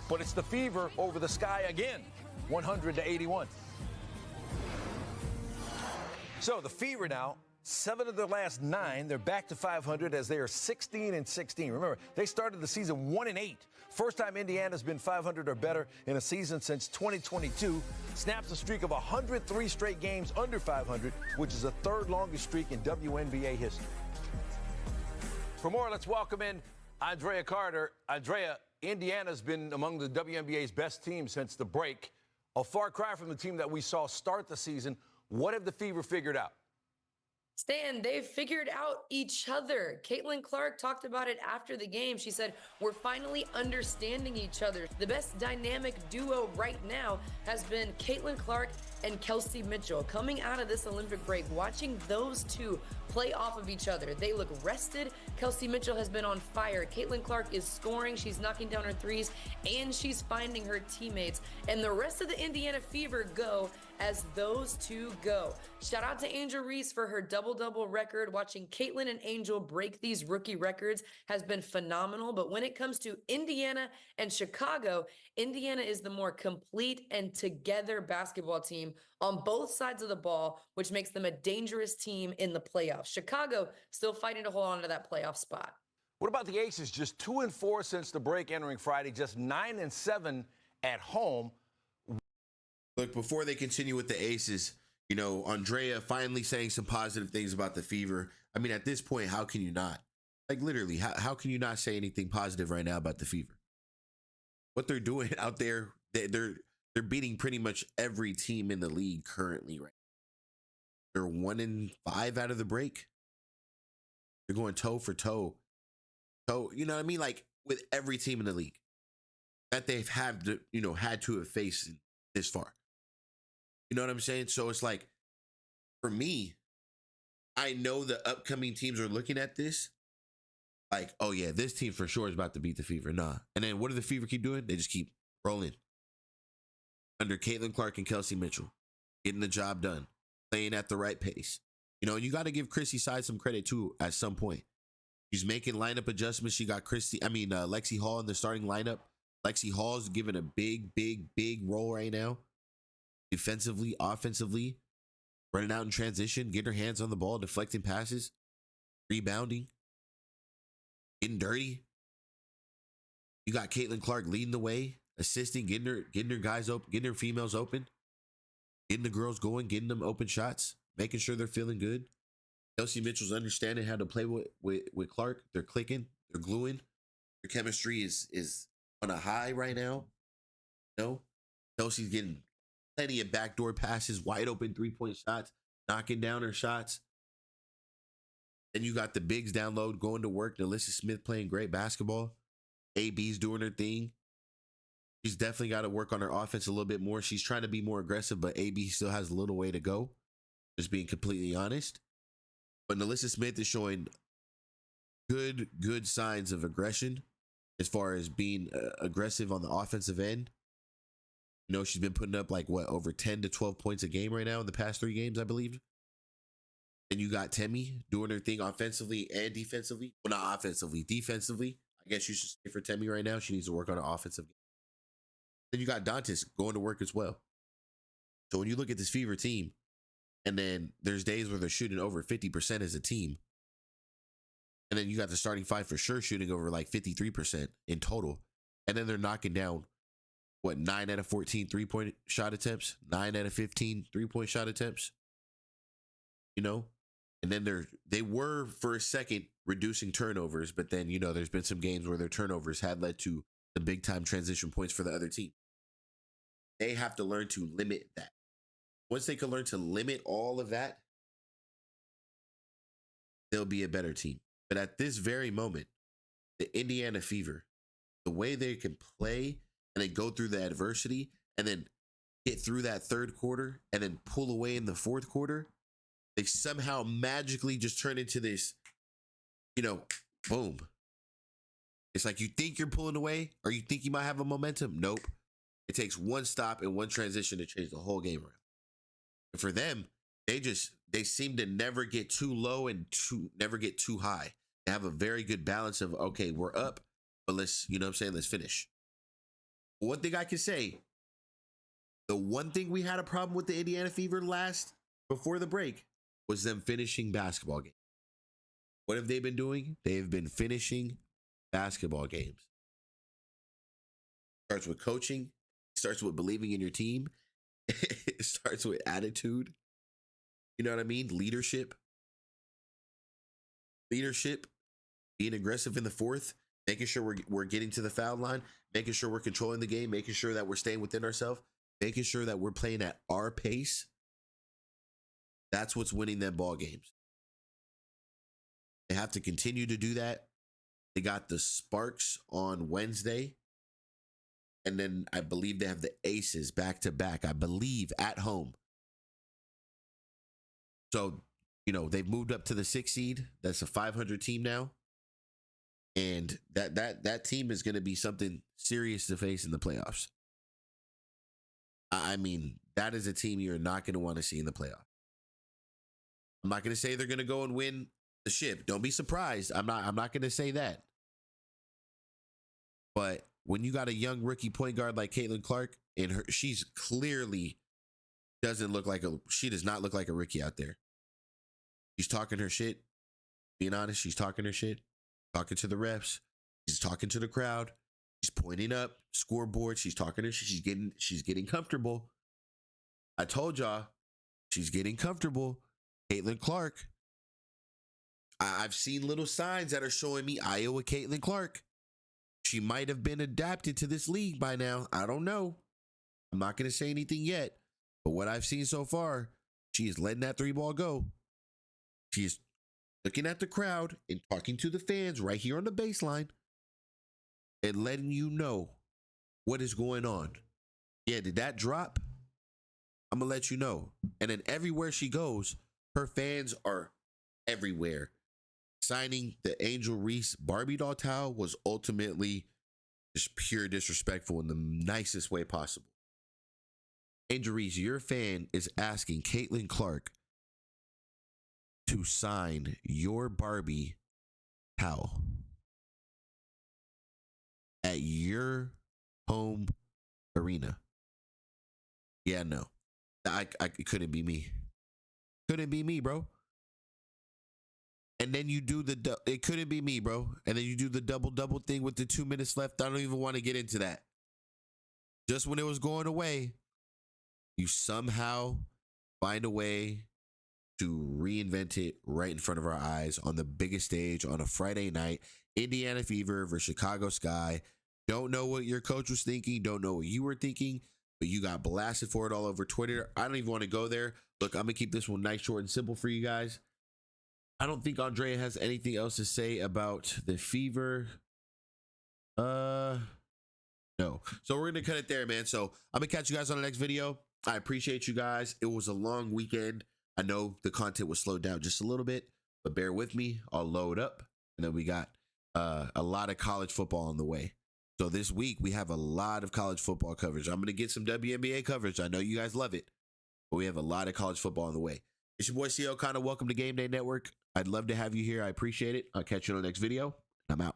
But it's the Fever over the Sky again, 100-81. So the Fever now, 7 of their last 9. They're back to 500 as they are 16-16. Remember, they started the season 1-8. First time Indiana's been 500 or better in a season since 2022. Snaps a streak of 103 straight games under 500, which is the 3rd longest streak in WNBA history. For more, let's welcome in Andraya Carter. Andraya, Indiana's been among the WNBA's best teams since the break. A far cry from the team that we saw start the season. What have the Fever figured out? Stan, they've figured out each other. Caitlin Clark talked about it after the game. She said, we're finally understanding each other. The best dynamic duo right now has been Caitlin Clark and Kelsey Mitchell. Coming out of this Olympic break, watching those two play off of each other. They look rested. Kelsey Mitchell has been on fire. Caitlin Clark is scoring. She's knocking down her threes, and she's finding her teammates. And the rest of the Indiana Fever go as those two go. Shout out to Angel Reese for her double-double record. Watching Caitlin and Angel break these rookie records has been phenomenal. But when it comes to Indiana and Chicago, Indiana is the more complete and together basketball team on both sides of the ball, which makes them a dangerous team in the playoffs. Chicago still fighting to hold on to that playoff spot. What about the Aces? Just 2-4 since the break entering Friday, just 9-7 at home. Look, before they continue with the Aces, you know, Andraya finally saying some positive things about the Fever. I mean, at this point, how can you not? Like, literally, how can you not say anything positive right now about the Fever? What they're doing out there, they're beating pretty much every team in the league currently, right? They're 1-5 out of the break. They're going toe for toe. You know what I mean? Like, with every team in the league that they've had to have faced this far. You know what I'm saying? So it's like, for me, I know the upcoming teams are looking at this like, oh yeah, this team for sure is about to beat the Fever. Nah. And then what do the Fever keep doing? They just keep rolling. Under Caitlin Clark and Kelsey Mitchell, getting the job done, playing at the right pace. You know, and you got to give Chrissy Side some credit too at some point. She's making lineup adjustments. She got Lexi Hall in the starting lineup. Lexi Hall's given a big role right now. Defensively, offensively, running out in transition, getting her hands on the ball, deflecting passes, rebounding, getting dirty. You got Caitlin Clark leading the way, assisting, getting her guys open, getting her females open, getting the girls going, getting them open shots, making sure they're feeling good. Kelsey Mitchell's understanding how to play with Clark. They're clicking, they're gluing. Their chemistry is on a high right now. You know, Kelsey's getting plenty of backdoor passes, wide open 3-point shots, knocking down her shots. Then you got the bigs down low going to work. Alyssa Smith playing great basketball. AB's doing her thing. She's definitely got to work on her offense a little bit more. She's trying to be more aggressive, but AB still has a little way to go. Just being completely honest. But Alyssa Smith is showing good signs of aggression as far as being aggressive on the offensive end. You know, she's been putting up like over 10 to 12 points a game right now in the past 3 games, I believe. And you got Temmie doing her thing offensively and defensively. Well, not offensively, defensively. I guess you should say for Temmie right now, she needs to work on her offensive game. Then you got Dantas going to work as well. So when you look at this Fever team, and then there's days where they're shooting over 50% as a team. And then you got the starting 5 for sure shooting over like 53% in total. And then they're knocking down 9 out of 14 3-point shot attempts, 9 out of 15 3-point shot attempts. You know, and then they were for a second reducing turnovers, but then, you know, there's been some games where their turnovers had led to the big time transition points for the other team. They have to learn to limit that. Once they can learn to limit all of that, they'll be a better team. But at this very moment, the Indiana Fever, the way they can play and then go through the adversity and then get through that third quarter and then pull away in the fourth quarter, they somehow magically just turn into this, you know, boom. It's like you think you're pulling away or you think you might have a momentum. Nope. It takes one stop and one transition to change the whole game around. And for them, they seem to never get too low and never get too high. They have a very good balance of, okay, we're up, but let's, you know what I'm saying, let's finish. One thing I can say, the one thing we had a problem with the Indiana Fever before the break was them finishing basketball games. What have they been doing? They have been finishing basketball games. Starts with coaching, starts with believing in your team, it starts with attitude. You know what I mean? Leadership, being aggressive in the fourth, making sure we're getting to the foul line, making sure we're controlling the game, making sure that we're staying within ourselves, making sure that we're playing at our pace. That's what's winning them ball games. They have to continue to do that. They got the Sparks on Wednesday. And then I believe they have the Aces back to back, I believe, at home. So, you know, they've moved up to the 6th seed. That's a 500 team now. And that team is going to be something serious to face in the playoffs. I mean, that is a team you're not going to want to see in the playoffs. I'm not going to say they're going to go and win the ship. Don't be surprised. I'm not going to say that. But when you got a young rookie point guard like Caitlin Clark, and she's clearly does not look like a rookie out there. She's talking her shit. Being honest, she's talking her shit. Talking to the refs. She's talking to the crowd. She's pointing up scoreboard. She's talking to she's getting comfortable. I told y'all, she's getting comfortable. Caitlin Clark. I've seen little signs that are showing me Iowa Caitlin Clark. She might have been adapted to this league by now. I don't know. I'm not going to say anything yet. But what I've seen so far, she is letting that 3-ball go. She is looking at the crowd and talking to the fans right here on the baseline and letting you know what is going on. Yeah, did that drop? I'm going to let you know. And then everywhere she goes, her fans are everywhere. Signing the Angel Reese Barbie doll towel was ultimately just pure disrespectful in the nicest way possible. Angel Reese, your fan is asking Caitlin Clark to sign your Barbie towel at your home arena. Yeah, no. It couldn't be me. Couldn't be me, bro. And then you do it couldn't be me, bro. And then you do the double thing with the 2 minutes left. I don't even want to get into that. Just when it was going away, you somehow find a way to reinvent it right in front of our eyes on the biggest stage on a Friday night. Indiana Fever versus Chicago Sky. Don't know what your coach was thinking. Don't know what you were thinking. But you got blasted for it all over Twitter. I don't even want to go there. Look, I'm going to keep this one nice, short, and simple for you guys. I don't think Andraya has anything else to say about the Fever. No. So we're going to cut it there, man. So I'm going to catch you guys on the next video. I appreciate you guys. It was a long weekend. I know the content was slowed down just a little bit, but bear with me. I'll load up. And then we got a lot of college football on the way. So this week we have a lot of college football coverage. I'm going to get some WNBA coverage. I know you guys love it, but we have a lot of college football on the way. It's your boy C.O. Connor. Welcome to Game Day Network. I'd love to have you here. I appreciate it. I'll catch you on the next video. I'm out.